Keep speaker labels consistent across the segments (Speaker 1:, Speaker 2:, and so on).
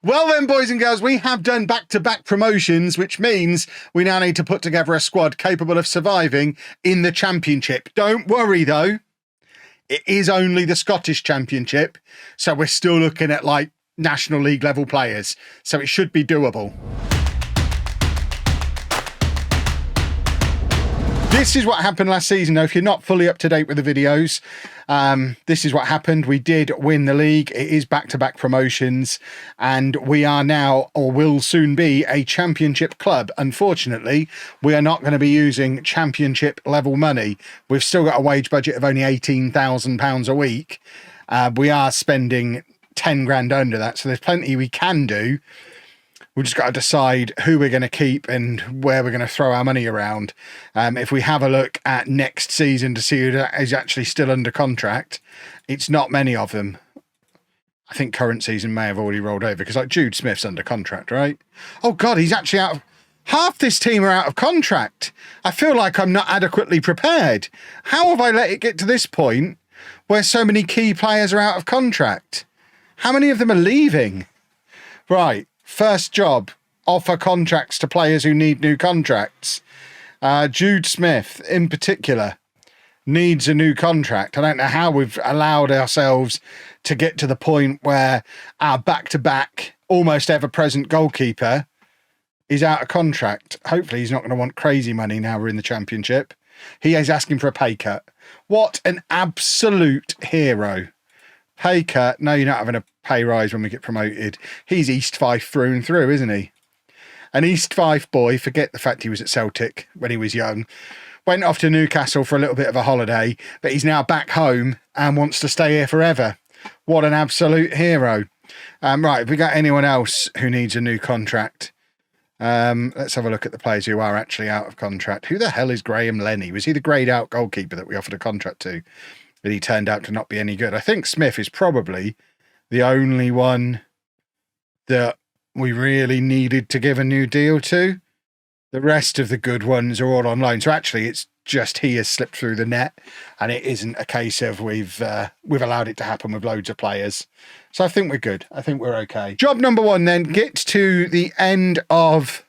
Speaker 1: Well then, boys and girls, we have done back-to-back promotions, which means we now need to put together a squad capable of surviving in the Championship. Don't worry, though. It is only the Scottish Championship, so we're still looking at, like, National League level players, so it should be doable. This is what happened last season, though. If you're not fully up to date with the videos, this is what happened. We did win the league. It is back-to-back promotions, and we are now, or will soon be, a championship club. Unfortunately, we are not going to be using championship level money. We've still got a wage budget of only £18,000 a week. We are spending 10 grand under that, so there's plenty we can do. We've just got to decide who we're going to keep and where we're going to throw our money around. If we have a look at next season to see who is actually still under contract, it's not many of them. I think current season may have already rolled over because, like, Jude Smith's under contract, right? Oh, God, he's actually out of... Half this team are out of contract. I feel like I'm not adequately prepared. How have I let it get to this point where so many key players are out of contract? How many of them are leaving? Right. First job, offer contracts to players who need new contracts. Jude Smith, in particular, needs a new contract. I don't know how we've allowed ourselves to get to the point where our back-to-back, almost ever-present goalkeeper is out of contract. Hopefully he's not going to want crazy money now we're in the Championship. He is asking for a pay cut. What an absolute hero. Pay cut. No, you're not having a pay rise when we get promoted. He's East Fife through and through, isn't he? An East Fife boy, forget the fact he was at Celtic when he was young, went off to Newcastle for a little bit of a holiday, but he's now back home and wants to stay here forever. What an absolute hero. Right, have we got anyone else who needs a new contract? Let's have a look at the players who are actually out of contract. Who the hell is Graham Lenny? Was he the greyed out goalkeeper that we offered a contract to? But he turned out to not be any good. I think Smith is probably the only one that we really needed to give a new deal to. The rest of the good ones are all on loan. So actually, it's just he has slipped through the net, and it isn't a case of we've allowed it to happen with loads of players. So I think we're good. I think we're okay. Job number one then, get to the end of...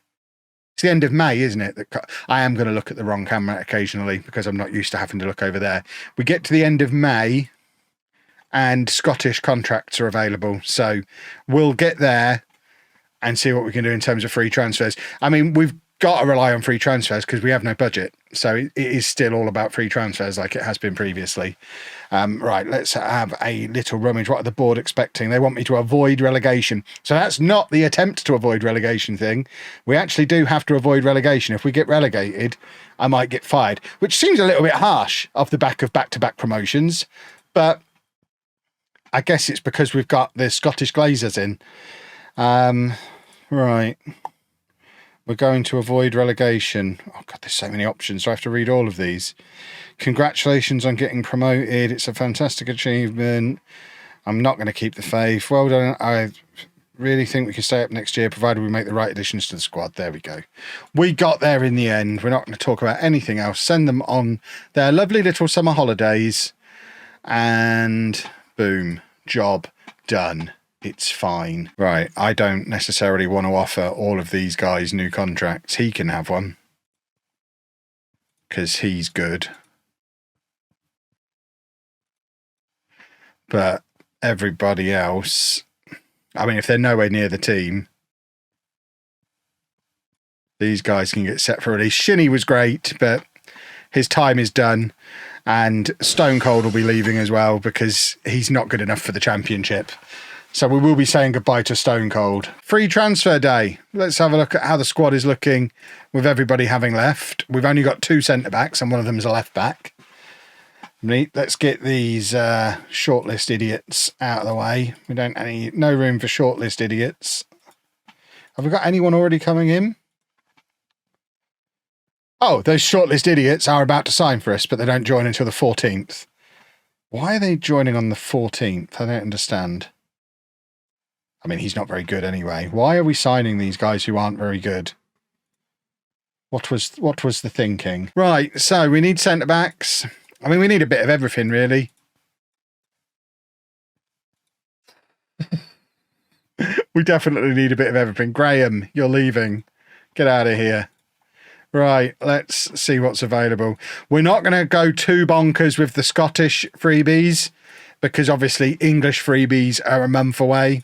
Speaker 1: It's the end of May, isn't it? I am going to look at the wrong camera occasionally because I'm not used to having to look over there. We get to the end of May and Scottish contracts are available. So we'll get there and see what we can do in terms of free transfers. I mean, we've got to rely on free transfers because we have no budget. So it is still all about free transfers like it has been previously. Right, let's have a little rummage. What are the board expecting? They want me to avoid relegation. So that's not the attempt to avoid relegation thing. We actually do have to avoid relegation. If we get relegated, I might get fired, which seems a little bit harsh off the back of back-to-back promotions. But I guess it's because we've got the Scottish Glazers in. Right. We're going to avoid relegation. Oh, God, there's so many options. Do I have to read all of these? Congratulations on getting promoted. It's a fantastic achievement. I'm not going to keep the faith. Well done. I really think we can stay up next year, provided we make the right additions to the squad. There we go. We got there in the end. We're not going to talk about anything else. Send them on their lovely little summer holidays. And boom, job done. It's fine. Right, I don't necessarily want to offer all of these guys new contracts. He can have one. Because he's good. But everybody else... I mean, if they're nowhere near the team, these guys can get set for release. Shinny was great, but his time is done. And Stone Cold will be leaving as well because he's not good enough for the Championship. So we will be saying goodbye to Stone Cold. Free transfer day. Let's have a look at how the squad is looking with everybody having left. We've only got 2 centre-backs and one of them is a left-back. Let's get these shortlist idiots out of the way. We don't no room for shortlist idiots. Have we got anyone already coming in? Oh, those shortlist idiots are about to sign for us, but they don't join until the 14th. Why are they joining on the 14th? I don't understand. I mean, he's not very good anyway. Why are we signing these guys who aren't very good? What was the thinking? Right, so we need centre-backs. I mean, we need a bit of everything, really. We definitely need a bit of everything. Graham, you're leaving. Get out of here. Right, let's see what's available. We're not going to go too bonkers with the Scottish freebies because obviously English freebies are a month away.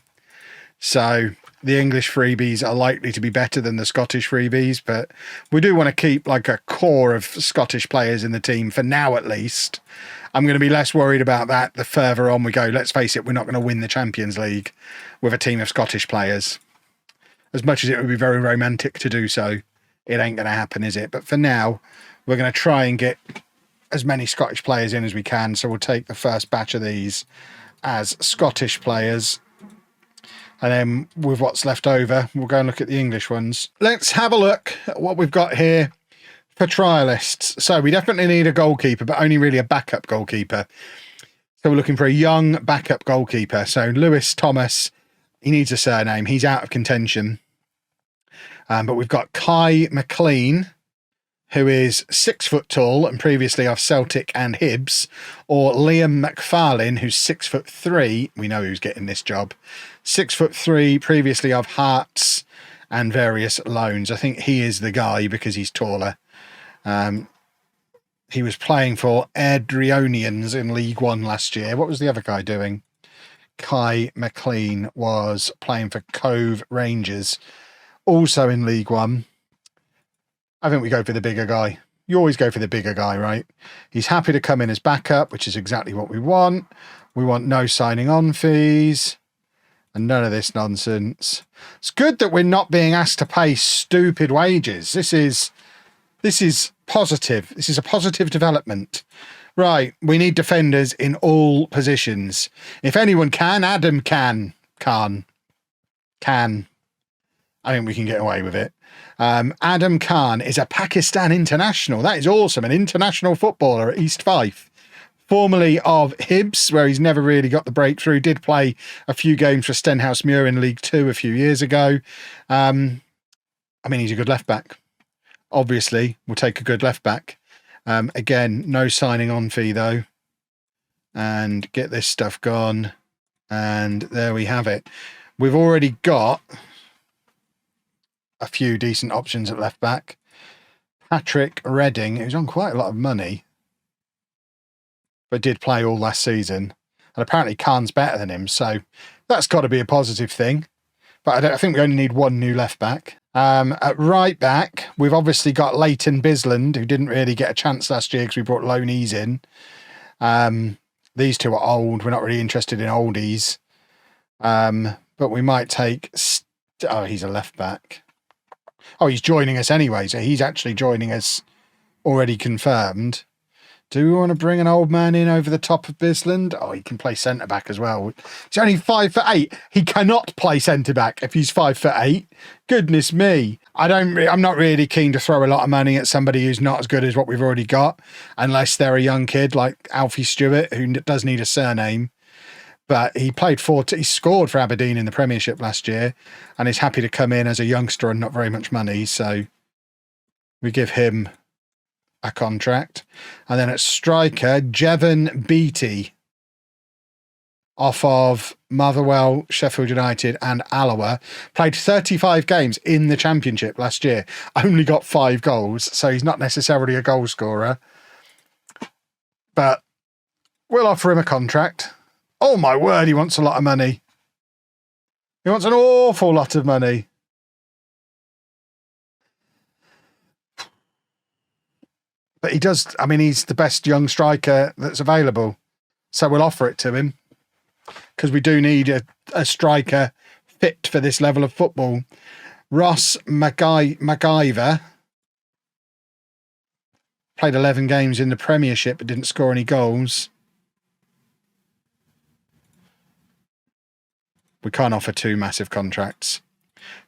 Speaker 1: So the English freebies are likely to be better than the Scottish freebies, but we do want to keep like a core of Scottish players in the team for now at least. I'm going to be less worried about that the further on we go. Let's face it, we're not going to win the Champions League with a team of Scottish players. As much as it would be very romantic to do so, it ain't going to happen, is it? But for now, we're going to try and get as many Scottish players in as we can. So we'll take the first batch of these as Scottish players. And then with what's left over, we'll go and look at the English ones. Let's have a look at what we've got here for trialists. So we definitely need a goalkeeper, but only really a backup goalkeeper. So we're looking for a young backup goalkeeper. So Lewis Thomas, he needs a surname. He's out of contention. But we've got Kai McLean, who is 6 foot tall and previously of Celtic and Hibs, or Liam McFarlane, who's 6'3". We know who's getting this job. 6'3", previously of Hearts and various loans. I think he is the guy because he's taller. He was playing for Adrionians in League One last year. What was the other guy doing? Kai McLean was playing for Cove Rangers, also in League One. I think we go for the bigger guy. You always go for the bigger guy, right? He's happy to come in as backup, which is exactly what we want. We want no signing on fees and none of this nonsense. It's good that we're not being asked to pay stupid wages. This is positive. This is a positive development. Right, we need defenders in all positions. If anyone can, Adam can. I think we can get away with it. Adam Khan is a Pakistan international. That is awesome. An international footballer at East Fife. Formerly of Hibs, where he's never really got the breakthrough. Did play a few games for Stenhousemuir in League Two a few years ago. I mean, he's a good left back. Obviously, we'll take a good left back. Again, no signing on fee though. And get this stuff gone. And there we have it. We've already got a few decent options at left back. Patrick Redding, who's on quite a lot of money, but did play all last season. And apparently Khan's better than him, so that's got to be a positive thing. But I think we only need one new left back. At right back, we've obviously got Leighton Bisland, who didn't really get a chance last year because we brought loanees in. These two are old. We're not really interested in oldies. But we might take... Oh, he's a left back. Oh, he's joining us anyway, so he's actually joining us already confirmed. Do we want to bring an old man in over the top of Bisland? Oh, he can play centre-back as well. He's only 5'8". He cannot play centre-back if he's 5'8". Goodness me. I'm not really keen to throw a lot of money at somebody who's not as good as what we've already got, unless they're a young kid like Alfie Stewart, who does need a surname. But he he scored for Aberdeen in the Premiership last year and is happy to come in as a youngster and not very much money. So we give him a contract. And then at striker, Jevon Beattie, off of Motherwell, Sheffield United and Alloa. Played 35 games in the Championship last year. Only got 5 goals, so he's not necessarily a goal scorer. But we'll offer him a contract. Oh my word, he wants a lot of money. He wants an awful lot of money. But he does, I mean, he's the best young striker that's available. So we'll offer it to him. Because we do need a striker fit for this level of football. Ross MacGyver played 11 games in the Premiership but didn't score any goals. We can't offer 2 massive contracts.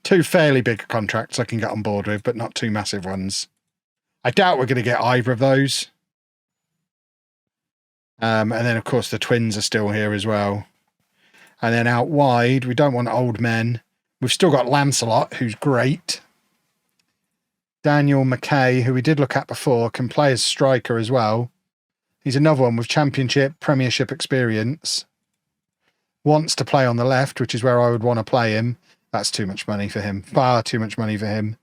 Speaker 1: 2 fairly big contracts I can get on board with, but not 2 massive ones. I doubt we're going to get either of those. And then, of course, the twins are still here as well. And then out wide, we don't want old men. We've still got Lancelot, who's great. Daniel McKay, who we did look at before, can play as striker as well. He's another one with Championship, Premiership experience. Wants to play on the left, which is where I would want to play him. That's too much money for him. Far too much money for him.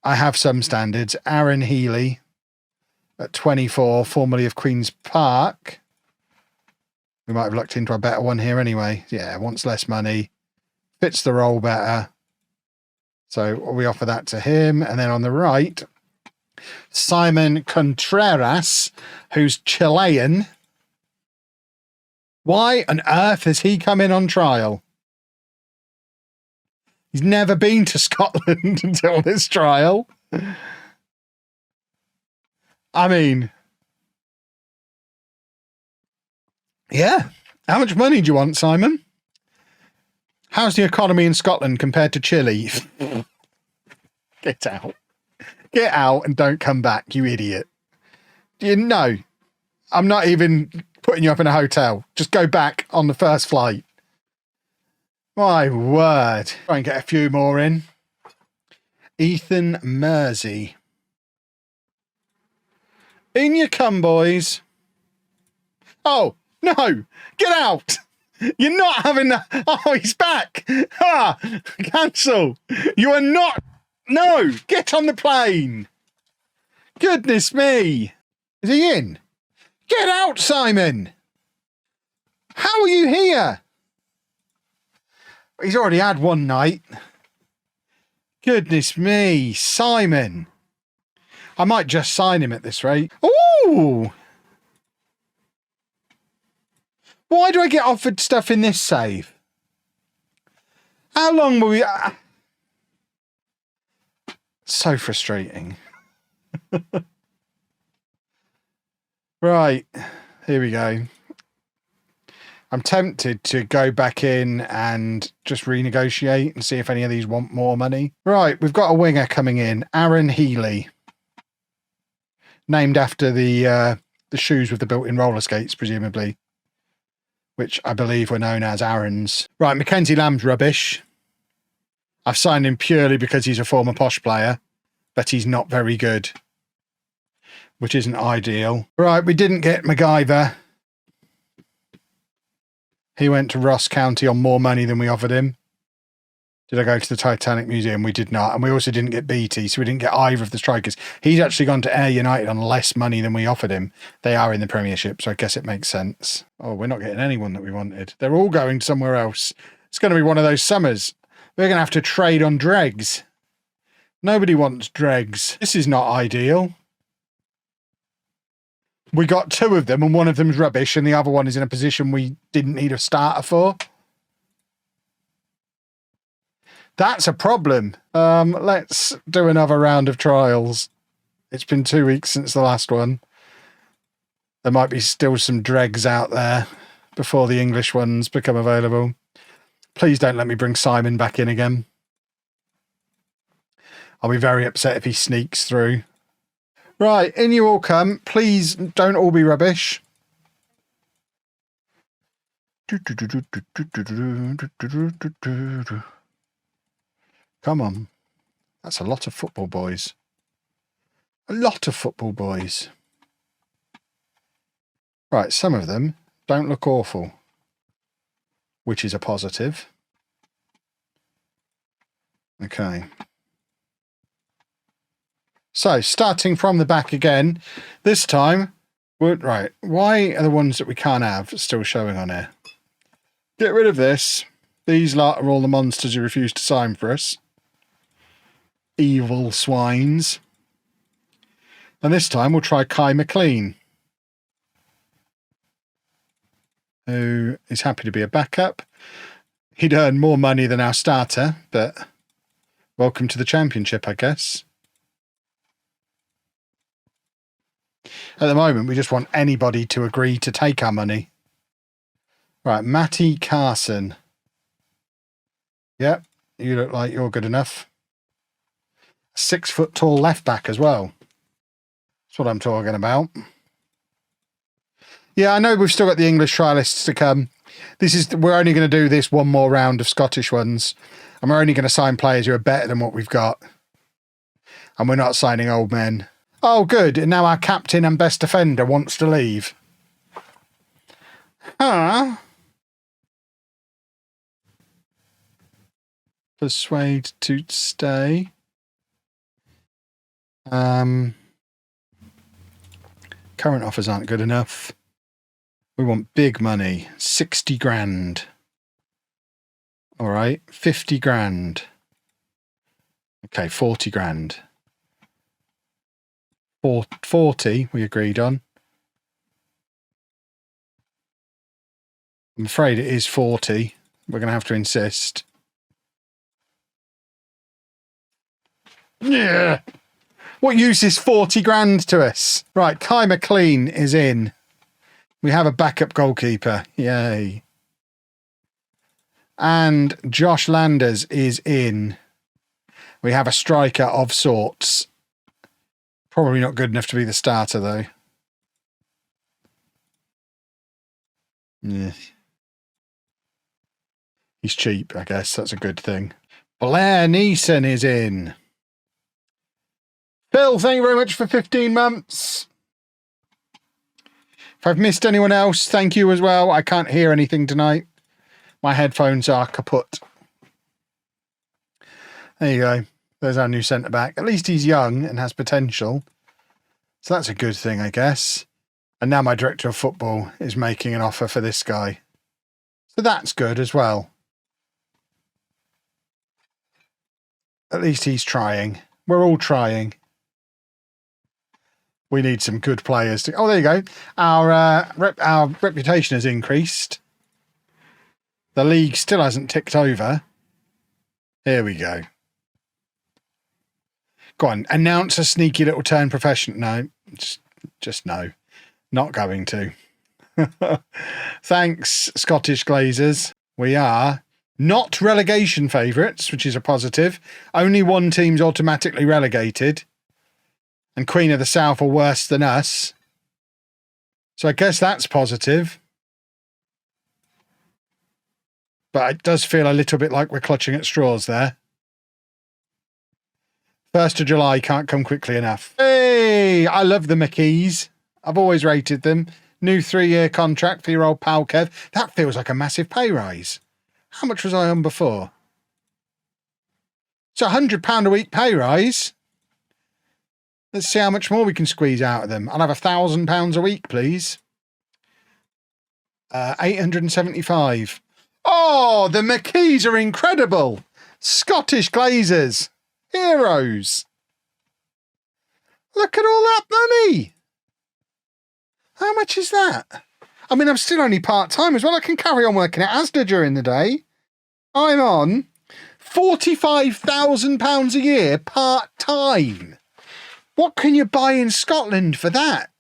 Speaker 1: I have some standards. Aaron Healy at 24, formerly of Queen's Park. We might have looked into a better one here anyway. Yeah, wants less money. Fits the role better. So we offer that to him. And then on the right, Simon Contreras, who's Chilean. Why on earth has he come in on trial? He's never been to Scotland until this trial. I mean, yeah. How much money do you want, Simon? How's the economy in Scotland compared to Chile? Get out. Get out and don't come back, you idiot. You know, I'm not even putting you up in a hotel. Just go back on the first flight. My word. Try and get a few more in. Ethan Mersey. In you come, boys. Oh, no. Get out. You're not having that. Oh, he's back. Ah, cancel. You are not. No, get on the plane. Goodness me. Is he in? Get out, Simon. How are you here? He's already had one night. Goodness me, Simon. I might just sign him at this rate. Ooh. Why do I get offered stuff in this save? How long will we... So frustrating. Right. Here we go. I'm tempted to go back in and just renegotiate and see if any of these want more money. Right. We've got a winger coming in. Aaron Healy. Named after the shoes with the built-in roller skates, presumably. Which I believe were known as Aaron's. Right, Mackenzie Lamb's rubbish. I've signed him purely because he's a former Posh player, but he's not very good, which isn't ideal. Right, we didn't get MacGyver. He went to Ross County on more money than we offered him. Did I go to the Titanic Museum? We did not. And we also didn't get Beattie, so we didn't get either of the strikers. He's actually gone to Ayr United on less money than we offered him. They are in the Premiership, so I guess it makes sense. Oh, we're not getting anyone that we wanted. They're all going somewhere else. It's going to be one of those summers. We're going to have to trade on dregs. Nobody wants dregs. This is not ideal. We got two of them, and one of them's rubbish, and the other one is in a position we didn't need a starter for. That's a problem. Let's do another round of trials. It's been 2 weeks since the last one. There might be still some dregs out there before the English ones become available. Please don't let me bring Simon back in again. I'll be very upset if he sneaks through. Right, in you all come. Please don't all be rubbish. Come on. That's a lot of football boys. A lot of football boys. Right, some of them don't look awful, which is a positive. Okay. So, starting from the back again, this time, right, why are the ones that we can't have still showing on here? Get rid of this. These lot are all the monsters who refuse to sign for us. Evil swines. And this time we'll try Kai McLean, who is happy to be a backup. He'd earn more money than our starter, but welcome to the championship, I guess. At the moment, we just want anybody to agree to take our money. Right, Matty Carson. Yep, you look like you're good enough. 6 foot tall left back as well. That's what I'm talking about. Yeah, I know we've still got the English trialists to come. We're only going to do this one more round of Scottish ones. And we're only going to sign players who are better than what we've got. And we're not signing old men. Oh, good. And now our captain and best defender wants to leave. Huh? Persuade to stay. Current offers aren't good enough. We want big money. 60 grand. All right. 50 grand. Okay, 40 grand. 40 we agreed on. I'm afraid it is 40. We're going to have to insist. Yeah. What use is 40 grand to us? Right, Kai McLean is in. We have a backup goalkeeper. Yay. And Josh Landers is in. We have a striker of sorts. Probably not good enough to be the starter, though. Yeah. He's cheap, I guess. That's a good thing. Blair Neeson is in. Phil, thank you very much for 15 months. If I've missed anyone else, thank you as well. I can't hear anything tonight. My headphones are kaput. There you go. There's our new centre-back. At least he's young and has potential. So that's a good thing, I guess. And now my director of football is making an offer for this guy. So that's good as well. At least he's trying. We're all trying. We need some good players to... Oh, there you go. Our reputation has increased. The league still hasn't ticked over. Here we go. Go on, announce a sneaky little turn professional. No, just no. Not going to. Thanks, Scottish Glazers. We are not relegation favourites, which is a positive. Only one team's automatically relegated. And Queen of the South are worse than us. So I guess that's positive. But it does feel a little bit like we're clutching at straws there. 1st of July can't come quickly enough. Hey, I love the McKees. I've always rated them. New 3-year contract for your old pal Kev. That feels like a massive pay rise. How much was I on before? It's £100 a week pay rise. Let's see how much more we can squeeze out of them. I'll have £1,000 a week, please. 875. Oh, the McKees are incredible. Scottish Glazers. Heroes. Look at all that money. How much is that? I mean, I'm still only part-time as well. I can carry on working at Asda during the day. I'm on £45,000 a year part-time. What can you buy in Scotland for that?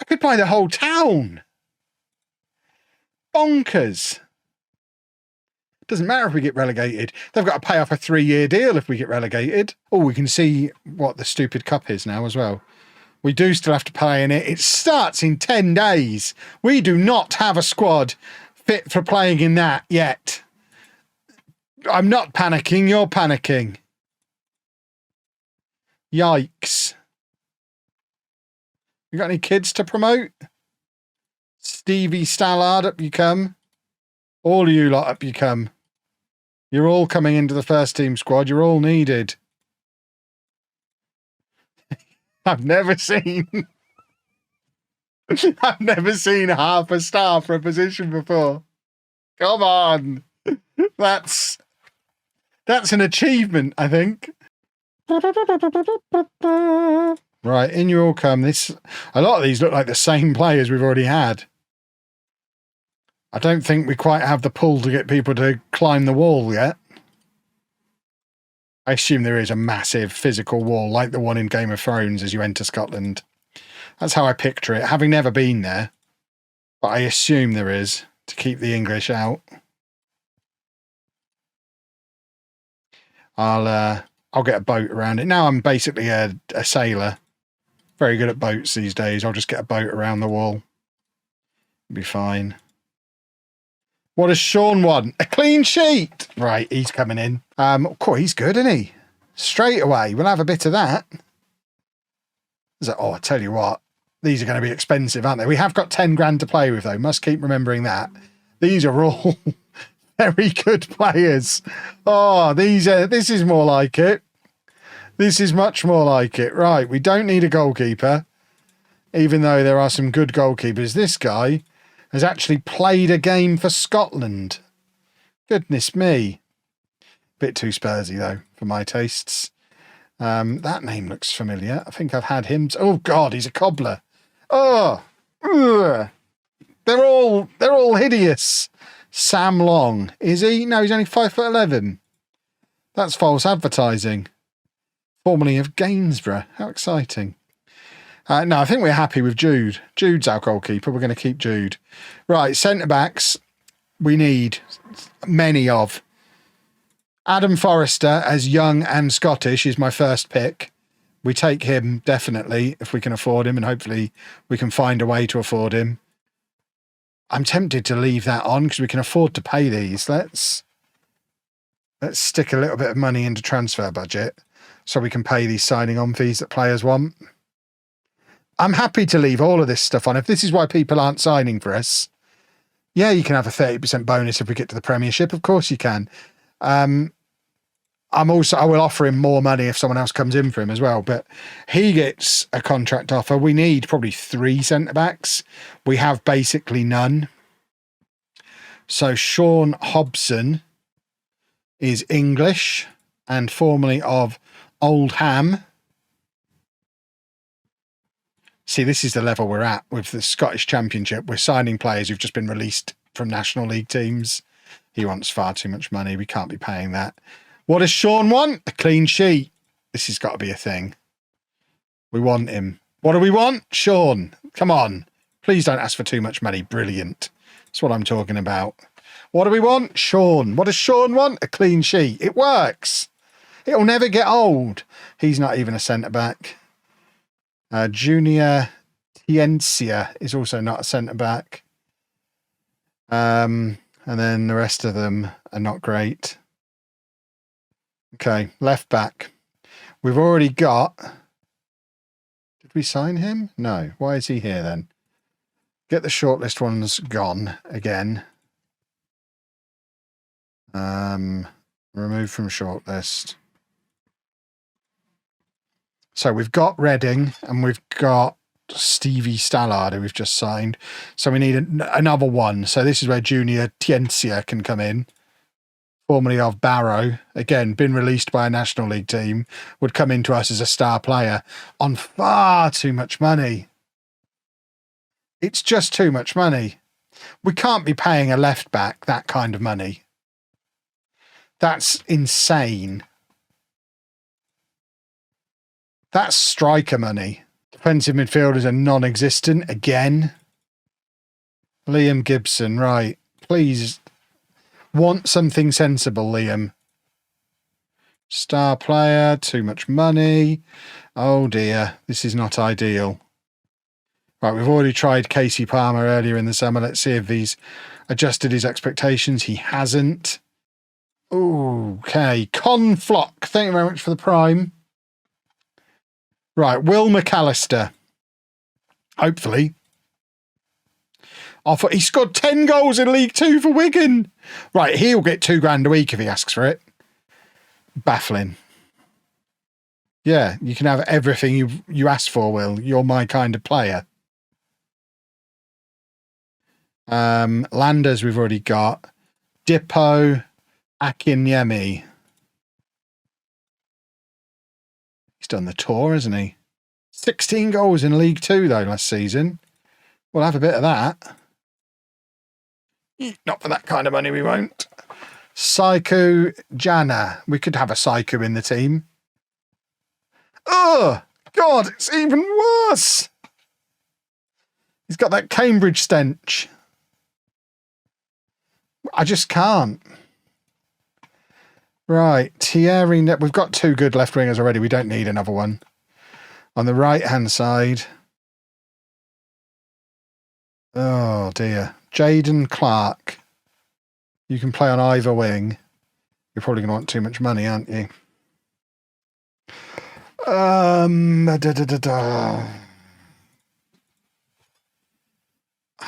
Speaker 1: I could buy the whole town. Bonkers. Doesn't matter if we get relegated. They've got to pay off a 3-year deal if we get relegated. Oh, we can see what the stupid cup is now as well. We do still have to play in it. It starts in 10 days. We do not have a squad fit for playing in that yet. I'm not panicking. You're panicking. Yikes. You got any kids to promote? Stevie Stallard, up you come. All of you lot, up you come. You're all coming into the first team squad. You're all needed. I've never seen half a star for a position before. Come on. That's an achievement, I think. Right, in you all come. A lot of these look like the same players we've already had. I don't think we quite have the pull to get people to climb the wall yet. I assume there is a massive physical wall like the one in Game of Thrones as you enter Scotland. That's how I picture it, having never been there. But I assume there is, to keep the English out. I'll get a boat around it. Now I'm basically a sailor. Very good at boats these days. I'll just get a boat around the wall. It'll be fine. What does Sean want? A clean sheet! Right, he's coming in. Of course, he's good, isn't he? Straight away, we'll have a bit of that. Oh, I tell you what. These are going to be expensive, aren't they? We have got 10 grand to play with, though. Must keep remembering that. These are all Very good players. Oh, this is more like it. This is much more like it. Right, we don't need a goalkeeper, even though there are some good goalkeepers. This guy has actually played a game for Scotland. Goodness me. Bit too Spursy, though, for my tastes. That name looks familiar. I think I've had him. Oh, God, he's a cobbler. Oh, ugh. They're all hideous. Sam Long. Is he? No, he's only 5'11". That's false advertising. Formerly of Gainsborough. How exciting. No, I think we're happy with Jude. Jude's our goalkeeper. We're going to keep Jude. Right, centre-backs. We need many of. Adam Forrester, as young and Scottish, is my first pick. We take him, definitely, if we can afford him, and hopefully we can find a way to afford him. I'm tempted to leave that on because we can afford to pay these. Let's stick a little bit of money into transfer budget so we can pay these signing on fees that players want. I'm happy to leave all of this stuff on. If this is why people aren't signing for us, yeah, you can have a 30% bonus if we get to the Premiership. Of course you can. I will offer him more money if someone else comes in for him as well, but he gets a contract offer. We need probably 3 centre-backs. We have basically none. So Sean Hobson is English and formerly of Oldham. See, this is the level we're at with the Scottish Championship. We're signing players who've just been released from National League teams. He wants far too much money. We can't be paying that. What does Sean want? A clean sheet. This has got to be a thing. We want him. What do we want? Sean, come on. Please don't ask for too much money. Brilliant. That's what I'm talking about. What do we want? Sean. What does Sean want? A clean sheet. It works. It'll never get old. He's not even a centre-back. Junior Tiencia is also not a centre-back. And then the rest of them are not great. Okay, left back. We've already got... Did we sign him? No. Why is he here then? Get the shortlist ones gone again. Remove from shortlist. So we've got Reading and we've got Stevie Stallard who we've just signed. So we need another one. So this is where Junior Tiencia can come in. Formerly of Barrow, again, been released by a National League team, would come into us as a star player on far too much money. It's just too much money. We can't be paying a left back that kind of money. That's insane. That's striker money. Defensive midfielders are non-existent again. Liam Gibson, right. Please... Want something sensible, Liam. Star player, too much money. Oh dear, this is not ideal. Right, we've already tried Casey Palmer earlier in the summer. Let's see if he's adjusted his expectations. He hasn't. Okay, Conflock. Thank you very much for the prime. Right, Will McAllister. Hopefully. He scored 10 goals in League Two for Wigan. Right, he'll get £2,000 a week if he asks for it. Baffling. Yeah, you can have everything you ask for, Will. You're my kind of player. Landers we've already got. Dippo Akinyemi. He's done the tour, hasn't he? 16 goals in League Two, though, last season. We'll have a bit of that. Not for that kind of money, we won't. Saiku Jana. We could have a Saiku in the team. Oh, God, it's even worse. He's got that Cambridge stench. I just can't. Right, Thierry. We've got 2 good left wingers already. We don't need another one. On the right-hand side. Oh, dear. Jaden Clark. You can play on either wing. You're probably going to want too much money, aren't you? I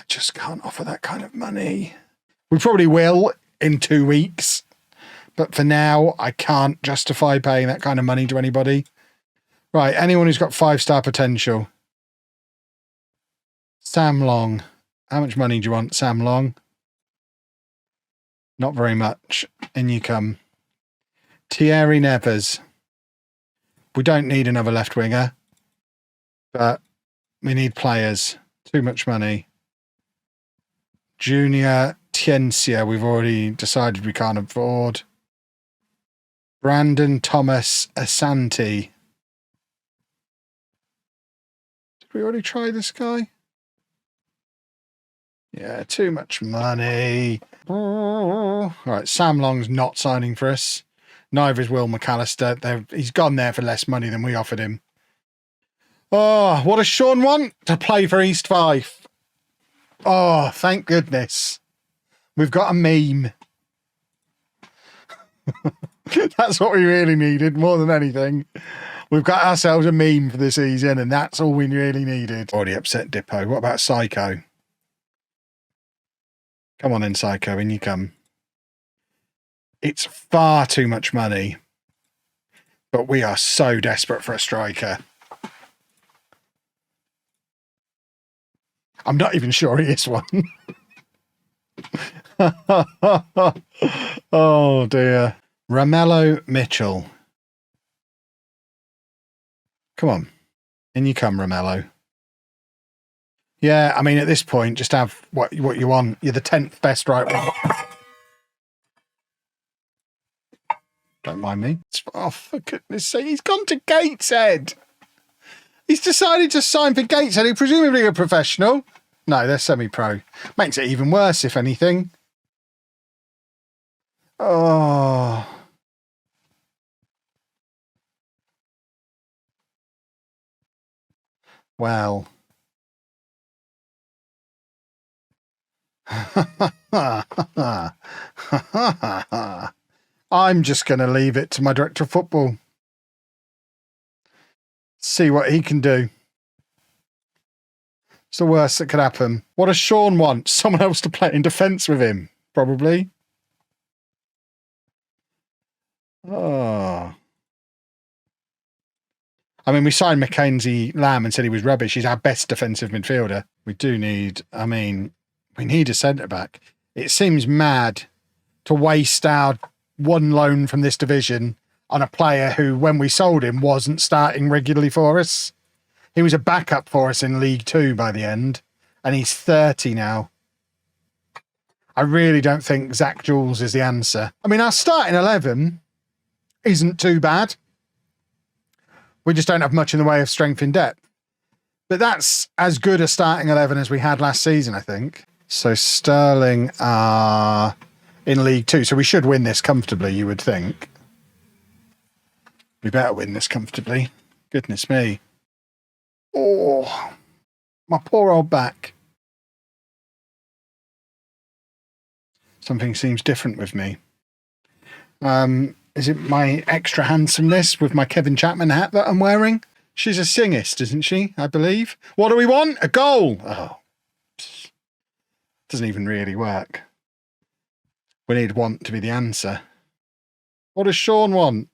Speaker 1: just can't offer that kind of money. We probably will in 2 weeks. But for now, I can't justify paying that kind of money to anybody. Right, anyone who's got 5-star potential. Sam Long. How much money do you want, Sam Long? Not very much. In you come. Thierry Nevers. We don't need another left winger, but we need players. Too much money. Junior Tiencia, we've already decided we can't afford. Brandon Thomas Asante. Did we already try this guy? Yeah, too much money. All right, Sam Long's not signing for us. Neither is Will McAllister. He's gone there for less money than we offered him. Oh, what does Sean want? To play for East Fife. Oh, thank goodness. We've got a meme. That's what we really needed, more than anything. We've got ourselves a meme for the season, and that's all we really needed. Already upset Dippo. What about Psycho? Come on in, Psycho, in you come. It's far too much money, but we are so desperate for a striker. I'm not even sure he is one. Oh, dear. Romello Mitchell. Come on. In you come, Romello. Yeah, I mean, at this point, just have what you want. You're the 10th best right wing. Don't mind me. Oh, for goodness sake, he's gone to Gateshead. He's decided to sign for Gateshead, who presumably are professional. No, they're semi-pro. Makes it even worse, if anything. Oh. Well. I'm just going to leave it to my director of football. See what he can do. It's the worst that could happen. What does Sean want? Someone else to play in defence with him, probably. Oh. I mean, we signed Mackenzie Lamb and said he was rubbish. He's our best defensive midfielder. We do need, we need a centre-back. It seems mad to waste our one loan from this division on a player who, when we sold him, wasn't starting regularly for us. He was a backup for us in League Two by the end, and he's 30 now. I really don't think Zach Jules is the answer. I mean, our starting 11 isn't too bad. We just don't have much in the way of strength in depth. But that's as good a starting 11 as we had last season, I think. So Sterling are in League Two, so we should win this comfortably, you would think. We better win this comfortably. Goodness me. Oh, my poor old back. Something seems different with me. Is it my extra handsomeness with my Kevin Chapman hat that I'm wearing? She's a singist, isn't she? I believe. What do we want? A goal. Oh, doesn't even really work. We need want to be the answer. What does Sean want?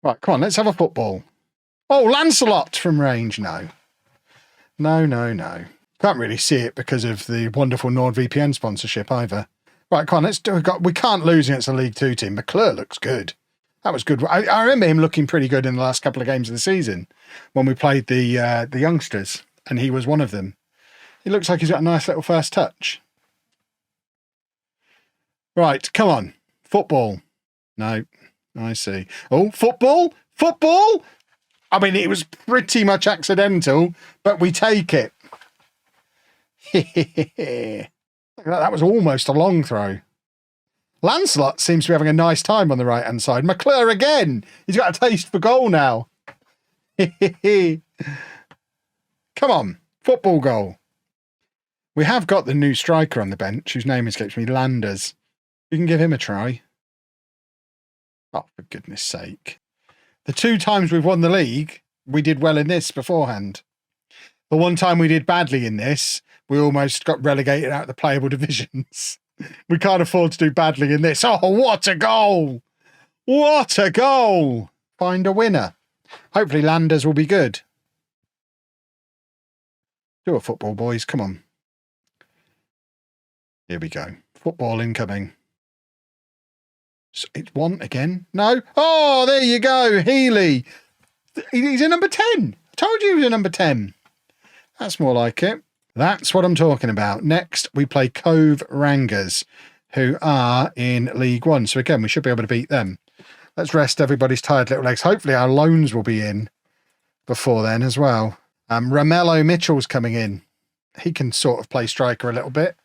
Speaker 1: Right, come on, let's have a football. Oh, Lancelot from range. No. No. Can't really see it because of the wonderful NordVPN sponsorship either. Right, come on, let's do it. We can't lose against a League Two team. McClure looks good. That was good. I remember him looking pretty good in the last couple of games of the season when we played the youngsters, and he was one of them. He looks like he's got a nice little first touch. Right, come on. Football. No, I see. Oh, football? Football? I mean, it was pretty much accidental, but we take it. That was almost a long throw. Lancelot seems to be having a nice time on the right-hand side. McClure again. He's got a taste for goal now. Come on. Football goal. We have got the new striker on the bench, whose name escapes me, Landers. We can give him a try. Oh, for goodness sake. The 2 times we've won the league, we did well in this beforehand. The one time we did badly in this, we almost got relegated out of the playable divisions. We can't afford to do badly in this. Oh, what a goal! What a goal! Find a winner. Hopefully Landers will be good. Do a football, boys. Come on. Here we go. Football incoming. It's one again. No. Oh, there you go. Healy. He's a number 10. I told you he was a number 10. That's more like it. That's what I'm talking about. Next, we play Cove Rangers, who are in League One. So again, we should be able to beat them. Let's rest everybody's tired little legs. Hopefully our loans will be in before then as well. Romello Mitchell's coming in. He can sort of play striker a little bit.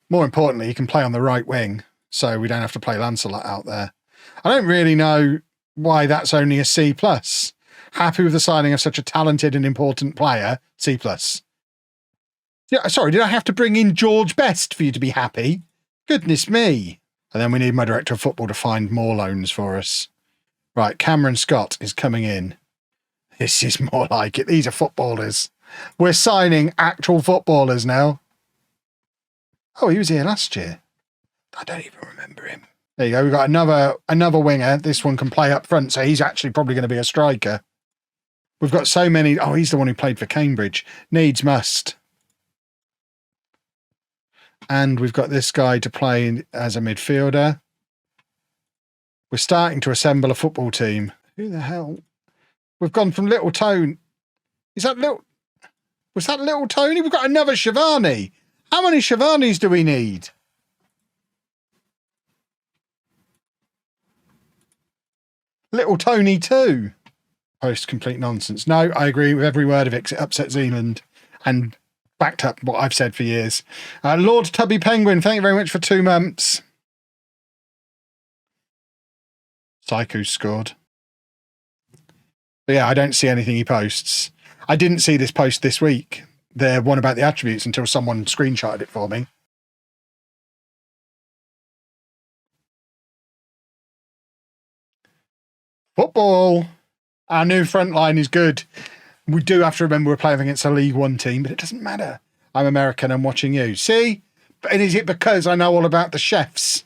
Speaker 1: More importantly, he can play on the right wing, so we don't have to play Lancelot out there. I don't really know why that's only a C+. Happy with the signing of such a talented and important player, C+. Yeah, sorry, did I have to bring in George Best for you to be happy? Goodness me. And then we need my director of football to find more loans for us. Right, Cameron Scott is coming in. This is more like it. These are footballers. We're signing actual footballers now. Oh, he was here last year. I don't even remember him. There you go. We've got another winger. This one can play up front, so he's actually probably going to be a striker. We've got so many. Oh, he's the one who played for Cambridge. Needs must. And we've got this guy to play as a midfielder. We're starting to assemble a football team. Who the hell? We've gone from Little Tone. Was that Little Tony? We've got another Shivani. How many Shivanis do we need? Little Tony 2. Post complete nonsense. No, I agree with every word of it. It upset Zealand and backed up what I've said for years. Lord Tubby Penguin, thank you very much for 2 months. Psycho scored. But yeah, I don't see anything he posts. I didn't see this post this week. The one about the attributes until someone screenshotted it for me. Football. Our new front line is good. We do have to remember we're playing against a League One team, but it doesn't matter. I'm American. I'm watching you. See? And is it because I know all about the chefs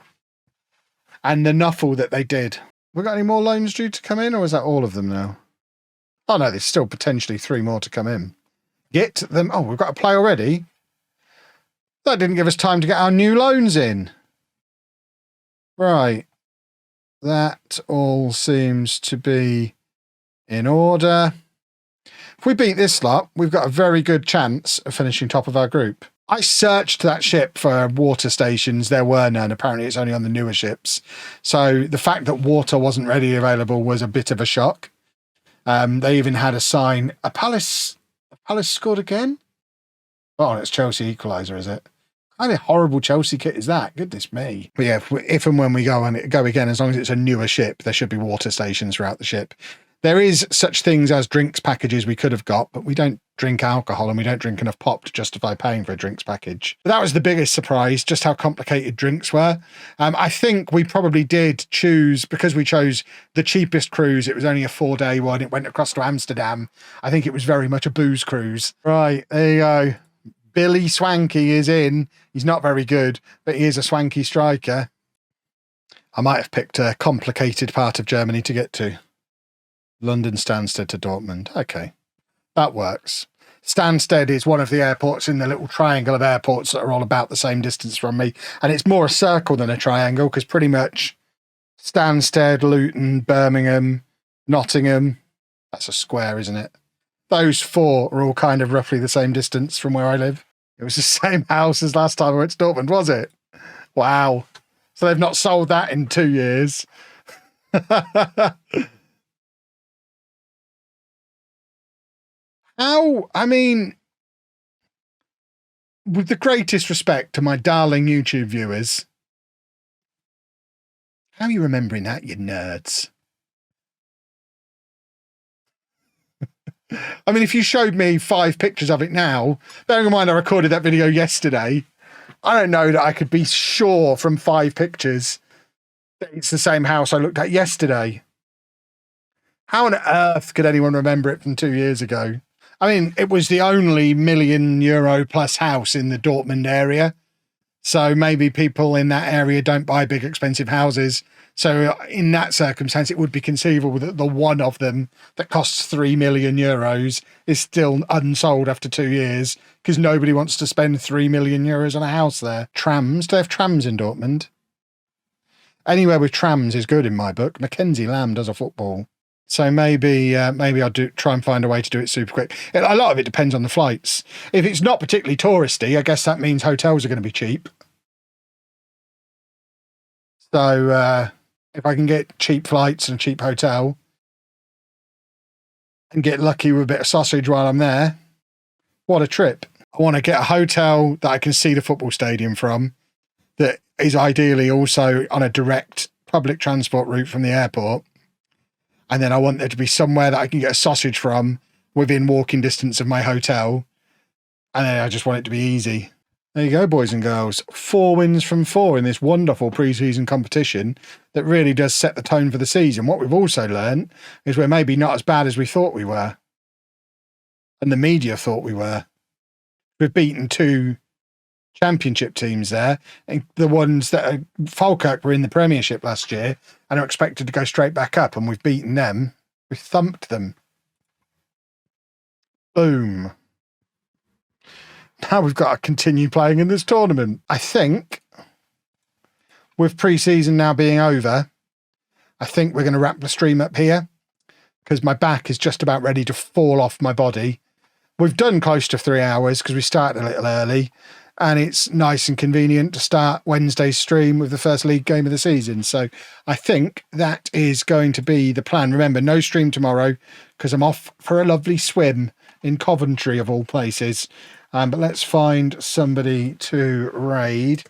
Speaker 1: and the nuffle that they did? We got any more loans due to come in, or is that all of them now? Oh no, there's still potentially 3 more to come in. Get them. Oh, we've got a play already. That didn't give us time to get our new loans in. Right. That all seems to be in order. If we beat this lot, we've got a very good chance of finishing top of our group. I searched that ship for water stations. There were none. Apparently it's only on the newer ships. So the fact that water wasn't readily available was a bit of a shock. They even had a sign. A Palace scored again? Oh, it's Chelsea equaliser, is it? What kind of horrible Chelsea kit is that? Goodness me. But yeah, if and when we go again, as long as it's a newer ship, there should be water stations throughout the ship. There is such things as drinks packages we could have got, but we don't drink alcohol and we don't drink enough pop to justify paying for a drinks package. But that was the biggest surprise, just how complicated drinks were. I think we probably did choose, because we chose the cheapest cruise, it was only a 4-day one, it went across to Amsterdam. I think it was very much a booze cruise. Right, there you go. Billy Swanky is in. He's not very good, but he is a swanky striker. I might have picked a complicated part of Germany to get to. London Stansted to Dortmund. Okay, that works. Stansted is one of the airports in the little triangle of airports that are all about the same distance from me. And it's more a circle than a triangle, because pretty much Stansted, Luton, Birmingham, Nottingham, that's a square, isn't it? Those 4 are all kind of roughly the same distance from where I live. It was the same house as last time I went to Dortmund, was it? Wow. So they've not sold that in 2 years. How, I mean, with the greatest respect to my darling YouTube viewers, how are you remembering that, you nerds? I mean, if you showed me 5 pictures of it now, bearing in mind I recorded that video yesterday, I don't know that I could be sure from 5 pictures that it's the same house I looked at yesterday. How on earth could anyone remember it from 2 years ago? I mean, it was the only €1 million plus house in the Dortmund area. So maybe people in that area don't buy big, expensive houses. So in that circumstance, it would be conceivable that the one of them that costs 3 million euros is still unsold after 2 years because nobody wants to spend 3 million euros on a house there. Trams. Do they have trams in Dortmund? Anywhere with trams is good in my book. Mackenzie Lamb does a football. So maybe I'll try and find a way to do it super quick. A lot of it depends on the flights. If it's not particularly touristy, I guess that means hotels are going to be cheap. So if I can get cheap flights and a cheap hotel and get lucky with a bit of sausage while I'm there, what a trip. I want to get a hotel that I can see the football stadium from, that is ideally also on a direct public transport route from the airport. And then I want there to be somewhere that I can get a sausage from within walking distance of my hotel. And then I just want it to be easy. There you go, boys and girls. 4 wins from 4 in this wonderful pre-season competition that really does set the tone for the season. What we've also learned is we're maybe not as bad as we thought we were. And the media thought we were. We've beaten 2 championship teams there, and the ones that Falkirk were in the Premiership last year and are expected to go straight back up, and we've beaten them. We thumped them. Boom. Now we've got to continue playing in this tournament. I think with pre-season now being over, I think we're going to wrap the stream up here because my back is just about ready to fall off my body. We've done close to 3 hours because we started a little early, and it's nice and convenient to start Wednesday's stream with the first league game of the season. So I think that is going to be the plan. Remember, no stream tomorrow because I'm off for a lovely swim in Coventry, of all places. But let's find somebody to raid.